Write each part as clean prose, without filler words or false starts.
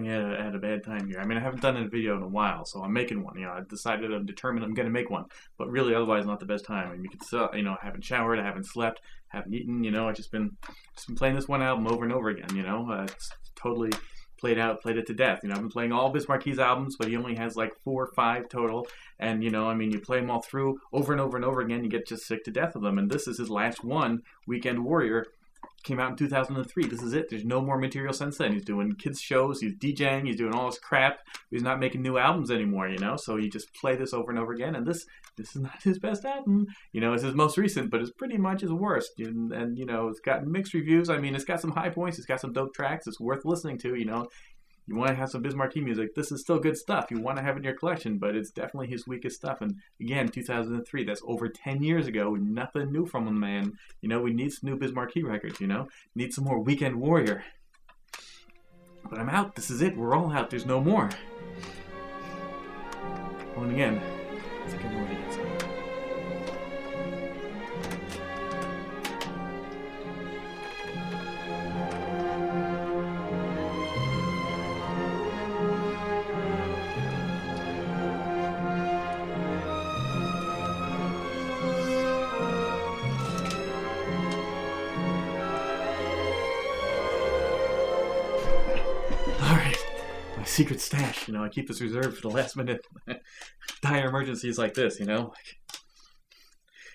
definitely had a bad time here. I mean, I haven't done a video in a while, so I'm making one. I've decided, I'm determined I'm going to make one. But really, otherwise, not the best time. I mean, you could tell, I haven't showered, I haven't slept, haven't eaten. I've just been playing this one album over and over again. It's totally played it to death. I've been playing all Biz Markie's albums, but he only has like 4 or 5 total. And you play them all through over and over and over again, you get just sick to death of them. And this is his last one, Weekend Warrior. Came out in 2003. This is it. There's no more material since then. He's doing kids shows, he's DJing, he's doing all this crap. He's not making new albums anymore, So you just play this over and over again. And this is not his best album. It's his most recent, but it's pretty much his worst. And it's got mixed reviews. I mean, it's got some high points. It's got some dope tracks. It's worth listening to. You want to have some Biz Markie music. This is still good stuff. You want to have it in your collection, but it's definitely his weakest stuff. And again, 2003, that's over 10 years ago. Nothing new from him, man. We need some new Biz Markie records, Need some more Weekend Warrior. But I'm out. This is it. We're all out. There's no more. And again, I think I know what it is. Secret stash, I keep this reserved for the last minute dire emergencies like this,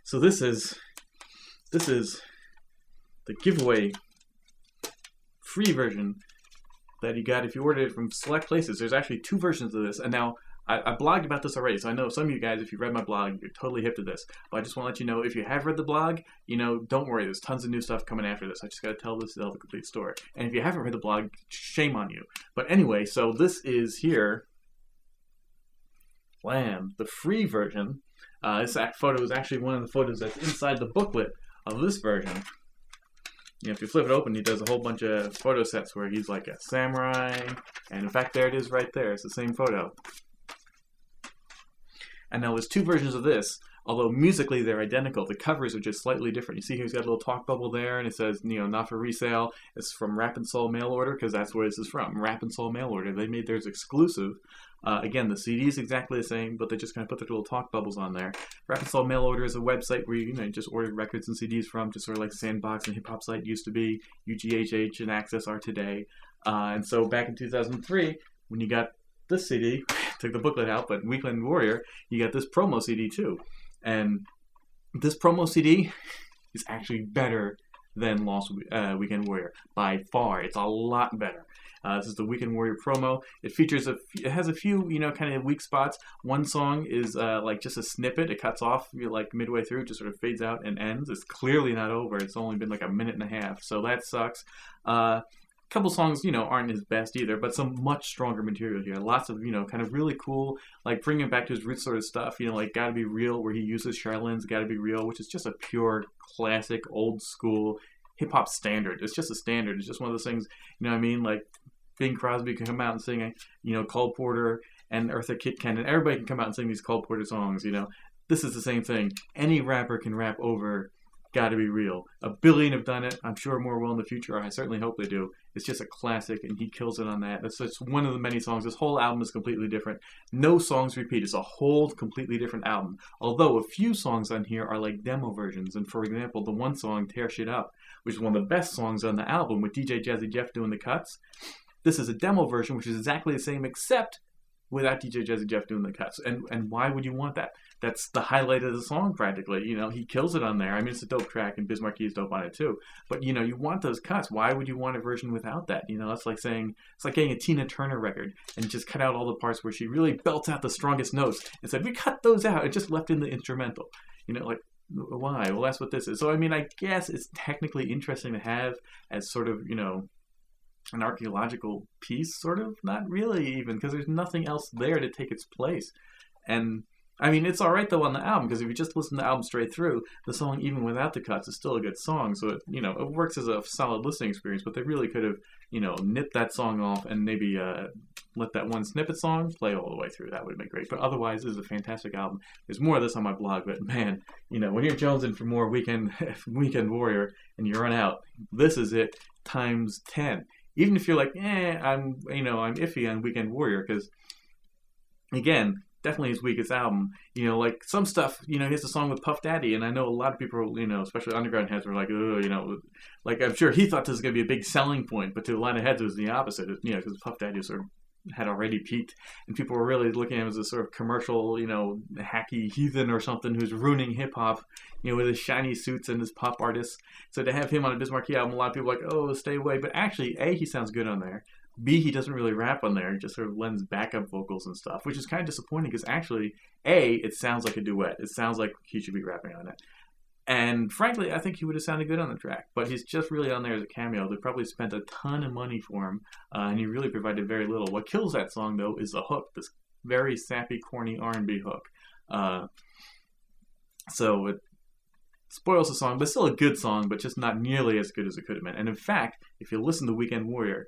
So this is the giveaway free version that you got if you ordered it from select places. There's actually 2 versions of this, and now I blogged about this already, so I know some of you guys, if you read my blog, you're totally hip to this. But I just want to let you know, if you have read the blog, don't worry, there's tons of new stuff coming after this. I just got to tell the complete story. And if you haven't read the blog, shame on you. But anyway, so this is here, blam, the free version. This photo is actually one of the photos that's inside the booklet of this version. If you flip it open, he does a whole bunch of photo sets where he's like a samurai. And in fact, there it is right there. It's the same photo. And now there's 2 versions of this, although musically they're identical. The covers are just slightly different. You see he's got a little talk bubble there, and it says, not for resale. It's from Rap and Soul Mail Order, because that's where this is from. Rap and Soul Mail Order. They made theirs exclusive. Again, the CD is exactly the same, but they just kind of put their little talk bubbles on there. Rap and Soul Mail Order is a website where you just order records and CDs from, just sort of like Sandbox and Hip Hop Site used to be, UGHH and Access are today. And so back in 2003, when you got this CD, took the booklet out, but Weekend Warrior, you got this promo CD too. And this promo CD is actually better than Lost Weekend Warrior by far. It's a lot better. This is the Weekend Warrior promo. It features it has a few kind of weak spots. One song is like just a snippet. It cuts off like midway through, just sort of fades out and ends. It's clearly not over. It's only been like a minute and a half, so that sucks. Couple songs, aren't his best either, but some much stronger material here. Lots of, kind of really cool, like bringing it back to his roots sort of stuff, like Gotta Be Real, where he uses Charlene's Gotta Be Real, which is just a pure, classic, old school hip-hop standard. It's just a standard. It's just one of those things, like Bing Crosby can come out and sing, Cole Porter and Eartha Kitt and everybody can come out and sing these Cole Porter songs, This is the same thing. Any rapper can rap over Gotta Be Real. A billion have done it. I'm sure more will in the future. I certainly hope they do. It's just a classic, and he kills it on that. It's one of the many songs. This whole album is completely different. No songs repeat. It's a whole completely different album. Although a few songs on here are like demo versions. And for example, the one song, Tear Shit Up, which is one of the best songs on the album with DJ Jazzy Jeff doing the cuts. This is a demo version, which is exactly the same, except without DJ Jazzy Jeff doing the cuts. And why would you want that? That's the highlight of the song, practically. He kills it on there. I mean, it's a dope track, and Biz Markie is dope on it too. But you want those cuts. Why would you want a version without that? It's like saying, it's like getting a Tina Turner record and just cut out all the parts where she really belts out the strongest notes and said, we cut those out and just left in the instrumental. Like, why? Well, that's what this is. So I mean, I guess it's technically interesting to have as sort of an archaeological piece, sort of. Not really, even, because there's nothing else there to take its place. And I mean, it's all right though on the album, because if you just listen to the album straight through, the song, even without the cuts, is still a good song. So it, it works as a solid listening experience. But they really could have, nipped that song off and maybe let that one snippet song play all the way through. That would have been great. But otherwise, this is a fantastic album. There's more of this on my blog, but man, when you're jonesing for more Weekend Warrior and you run out, this is it times 10. Even if you're like, I'm iffy on Weekend Warrior, because again, definitely his weakest album. Like some stuff, he has a song with Puff Daddy, and I know a lot of people, especially underground heads, were like, oh, like I'm sure he thought this was going to be a big selling point, but to a lot of heads it was the opposite, because Puff Daddy sort of had already peaked, and people were really looking at him as a sort of commercial, hacky heathen or something who's ruining hip hop, with his shiny suits and his pop artists. So to have him on a Biz Markie album, a lot of people are like, oh, stay away. But actually, A, he sounds good on there. B, he doesn't really rap on there. He just sort of lends backup vocals and stuff, which is kind of disappointing because actually, A, it sounds like a duet. It sounds like he should be rapping on it. And frankly, I think he would have sounded good on the track. But he's just really on there as a cameo. They probably spent a ton of money for him, and he really provided very little. What kills that song, though, is the hook, this very sappy, corny R&B hook. So it spoils the song, but still a good song, but just not nearly as good as it could have been. And in fact, if you listen to Weekend Warrior,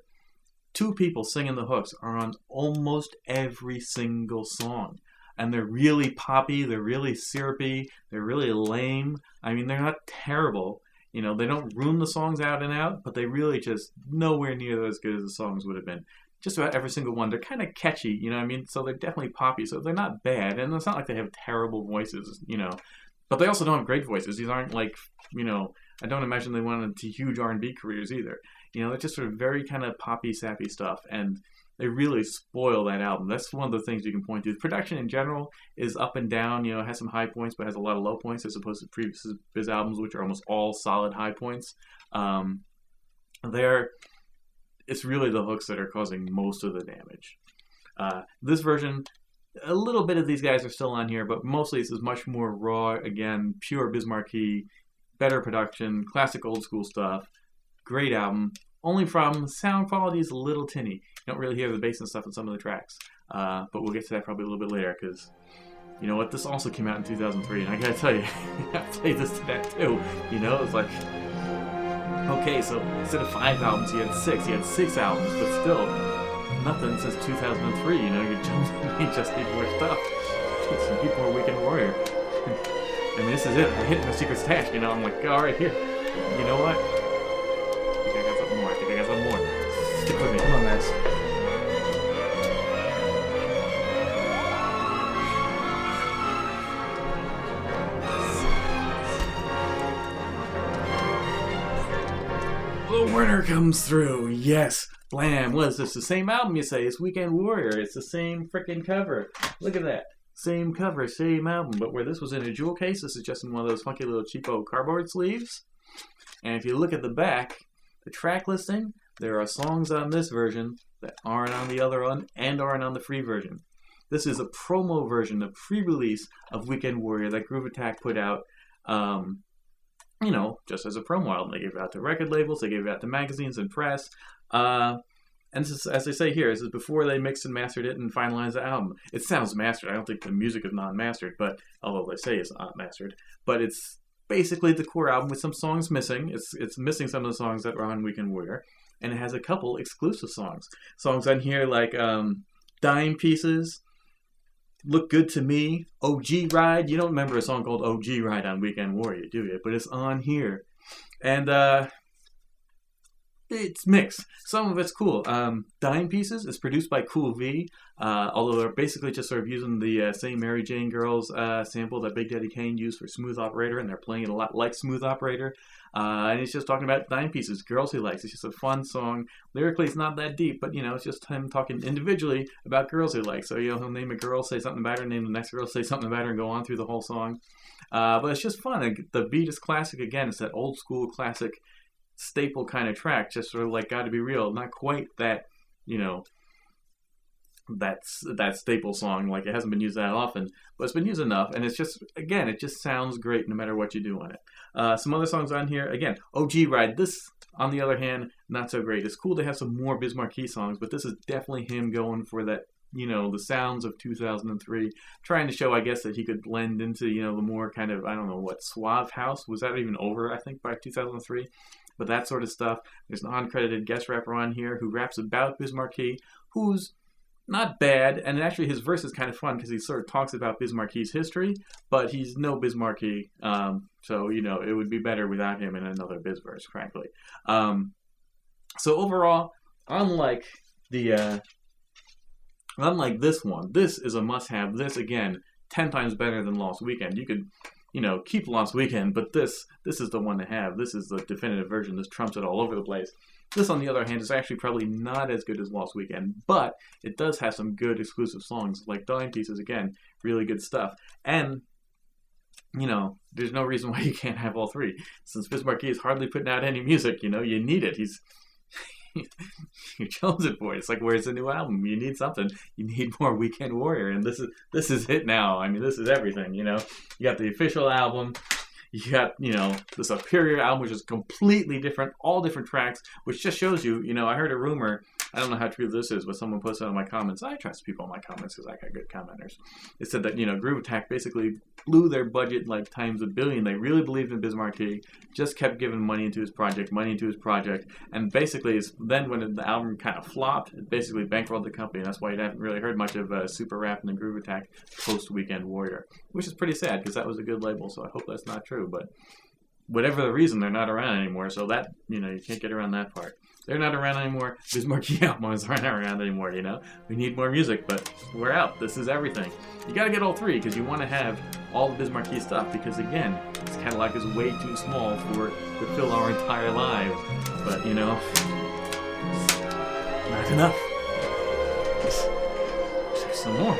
two people singing the hooks are on almost every single song. And they're really poppy, they're really syrupy, they're really lame. I mean, they're not terrible. They don't ruin the songs out and out, but they really just nowhere near as good as the songs would have been. Just about every single one. They're kind of catchy, you know what I mean? So they're definitely poppy, so they're not bad. And it's not like they have terrible voices, But they also don't have great voices. These aren't like, I don't imagine they went into huge R&B careers either. They're just sort of very kind of poppy, sappy stuff. And they really spoil that album. That's one of the things you can point to. The production in general is up and down. It has some high points, but has a lot of low points as opposed to previous Biz albums, which are almost all solid high points. It's really the hooks that are causing most of the damage. This version, a little bit of these guys are still on here, but mostly this is much more raw, again, pure Biz Markie, better production, classic old school stuff, great album. Only problem, sound quality is a little tinny. You don't really hear the bass and stuff in some of the tracks. But we'll get to that probably a little bit later, because, you know what, this also came out in 2003, and I gotta tell you, I played this to that too. It's like, okay, so instead of 5 albums, he had 6. He had 6 albums, but still, nothing since 2003. You just need more stuff. Just need more Weekend Warrior. I mean, this is it. I hit my secret stash. I'm like, all right, here. You know what? I think I got something more. Stick with me. Come on, guys. The winner comes through. Yes. Blam. What is this? The same album, you say? It's Weekend Warrior. It's the same freaking cover. Look at that. Same cover, same album. But where this was in a jewel case, this is just in one of those funky little cheapo cardboard sleeves. And if you look at the back, the track listing, there are songs on this version that aren't on the other one and aren't on the free version. This is a promo version, a pre-release of Weekend Warrior that Groove Attack put out, just as a promo album. They gave it out to record labels, they gave it out to magazines and press. And this is, as they say here, this is before they mixed and mastered it and finalized the album. It sounds mastered. I don't think the music is non-mastered, but although they say it's not mastered, but it's basically the core album with some songs missing. It's missing some of the songs that were on Weekend Warrior, and it has a couple exclusive songs. Songs on here like Dime Pieces, Look Good to Me, OG Ride. You don't remember a song called OG Ride on Weekend Warrior, do you? But it's on here. And it's mixed. Some of it's cool. Dime Pieces is produced by Cool V, although they're basically just sort of using the same Mary Jane Girls sample that Big Daddy Kane used for Smooth Operator, and they're playing it a lot like Smooth Operator. And he's just talking about Dime Pieces, girls he likes. It's just a fun song. Lyrically, it's not that deep, but, it's just him talking individually about girls he likes. So, he'll name a girl, say something about her, name the next girl, say something about her, and go on through the whole song. But it's just fun. The beat is classic again. It's that old school classic staple kind of track, just sort of like Gotta Be Real. Not quite that, that staple song. Like, it hasn't been used that often, but it's been used enough, and it's just, again, it just sounds great no matter what you do on it. Some other songs on here, again, OG Ride. This, on the other hand, not so great. It's cool to have some more Biz Markie songs, but this is definitely him going for that, the sounds of 2003, trying to show, I guess, that he could blend into, the more kind of, I don't know, suave house. Was that even over, I think, by 2003? But that sort of stuff. There's an uncredited guest rapper on here who raps about Biz Markie, who's not bad, and actually his verse is kind of fun because he sort of talks about Biz Markie's history, but he's no Biz Markie, so, it would be better without him in another Biz verse, frankly. So overall, unlike the unlike this one, this is a must-have. This again, 10 times better than Lost Weekend. You could, keep Lost Weekend, but this is the one to have. This is the definitive version. This trumps it all over the place. This, on the other hand, is actually probably not as good as Lost Weekend, but it does have some good exclusive songs, like Dime Pieces, again, really good stuff. And, there's no reason why you can't have all three. Since Biz Markie is hardly putting out any music, you need it. You're chosen for it. It's like, where's the new album? You need something. You need more Weekend Warrior, and this is it now. I mean, this is everything. You got the official album. You got, the Superior album, which is completely different, all different tracks, which just shows you, I heard a rumor, I don't know how true this is, but someone posted in my comments. I trust people in my comments because I got good commenters. It said that, Groove Attack basically blew their budget like times a billion. They really believed in Biz Markie, just kept giving money into his project, and basically then when the album kind of flopped, it basically bankrolled the company, and that's why you haven't really heard much of Super Rap and Groove Attack post Weekend Warrior, which is pretty sad because that was a good label, so I hope that's not true, but whatever the reason, they're not around anymore, so that, you can't get around that part. They're not around anymore. Biz Markie albums aren't around anymore, We need more music, but we're out. This is everything. You gotta get all three, because you want to have all the Biz Markie stuff, because again, this catalog is way too small to fill our entire lives. But, not enough. There's some more.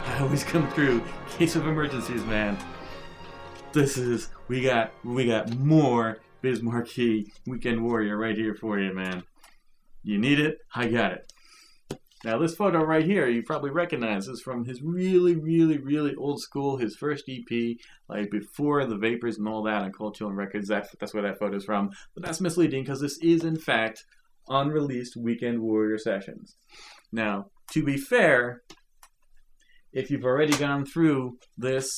I always come through. Case of emergencies, man. We got more Biz Markie Weekend Warrior right here for you, man. You need it? I got it. Now this photo right here, you probably recognize is from his really, really, really old school, his first EP, like before the Vapors and all that on Cold Chillin' Records. That's where that photo is from. But that's misleading because this is in fact unreleased Weekend Warrior sessions. Now, to be fair, if you've already gone through this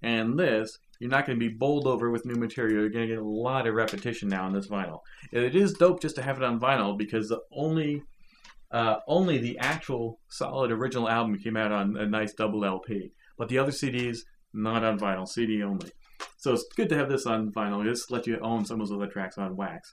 and this, you're not going to be bowled over with new material. You're going to get a lot of repetition now on this vinyl. It is dope just to have it on vinyl because only the actual solid original album came out on a nice double LP. But the other CDs, not on vinyl, CD only. So it's good to have this on vinyl. Just let you own some of those other tracks on wax.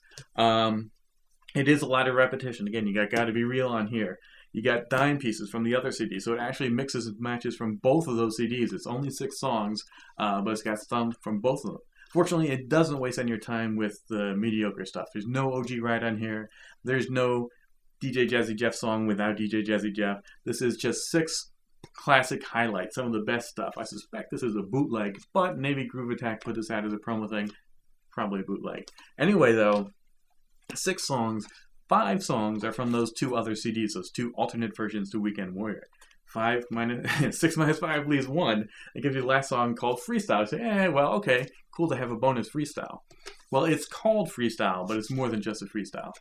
It is a lot of repetition. Again, you got to be real on here. You got Dime Pieces from the other CD, so it actually mixes and matches from both of those CDs. It's only 6 songs, but it's got some from both of them. Fortunately, it doesn't waste any of your time with the mediocre stuff. There's no OG Ride on here. There's no DJ Jazzy Jeff song without DJ Jazzy Jeff. This is just 6 classic highlights, some of the best stuff. I suspect this is a bootleg, but maybe Groove Attack put this out as a promo thing. Probably a bootleg. Anyway, though, 6 songs. 5 songs are from those 2 other CDs, those 2 alternate versions to Weekend Warrior. 6 minus 5 leaves 1. It gives you the last song called Freestyle. You say, well, okay, cool to have a bonus freestyle. Well, it's called Freestyle, but it's more than just a freestyle.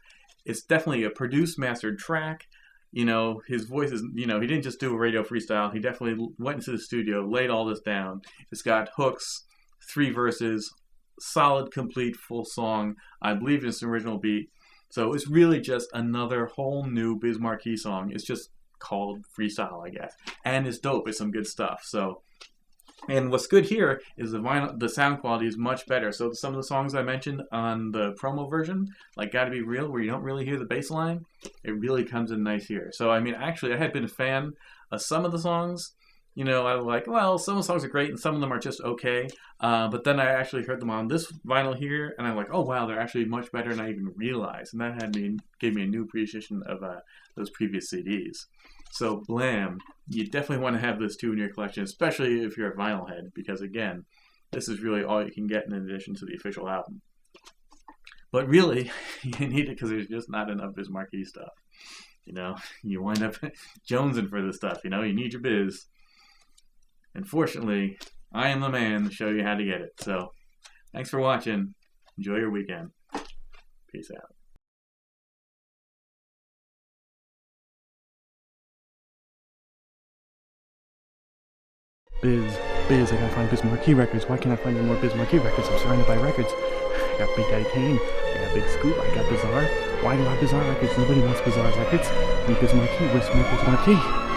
It's definitely a produced, mastered track. His voice is, he didn't just do a radio freestyle. He definitely went into the studio, laid all this down. It's got hooks, 3 verses, solid, complete, full song. I believe it's an original beat. So it's really just another whole new Biz Markie song. It's just called Freestyle, I guess. And it's dope. It's some good stuff. And what's good here is the sound quality is much better. So some of the songs I mentioned on the promo version, like Gotta Be Real, where you don't really hear the bass line, it really comes in nice here. So, I mean, actually, I had been a fan of some of the songs. I was like, well, some of the songs are great and some of them are just okay. But then I actually heard them on this vinyl here, and I'm like, oh, wow, they're actually much better than I even realized. And that gave me a new appreciation of those previous CDs. So, blam, you definitely want to have this too in your collection, especially if you're a vinyl head, because, again, this is really all you can get in addition to the official album. But really, you need it because there's just not enough Biz Markie stuff. You wind up jonesing for this stuff. You need your biz. And fortunately, I am the man to show you how to get it. So, thanks for watching. Enjoy your weekend. Peace out. Biz, I gotta find Biz Markie records. Why can't I find any more Biz Markie records? I'm surrounded by records. got Big Daddy Kane, I got Big Scoop, I got Bizarre. Why do I have Bizarre Records? Nobody wants Bizarre Records. Because Markie, where's Biz Markie?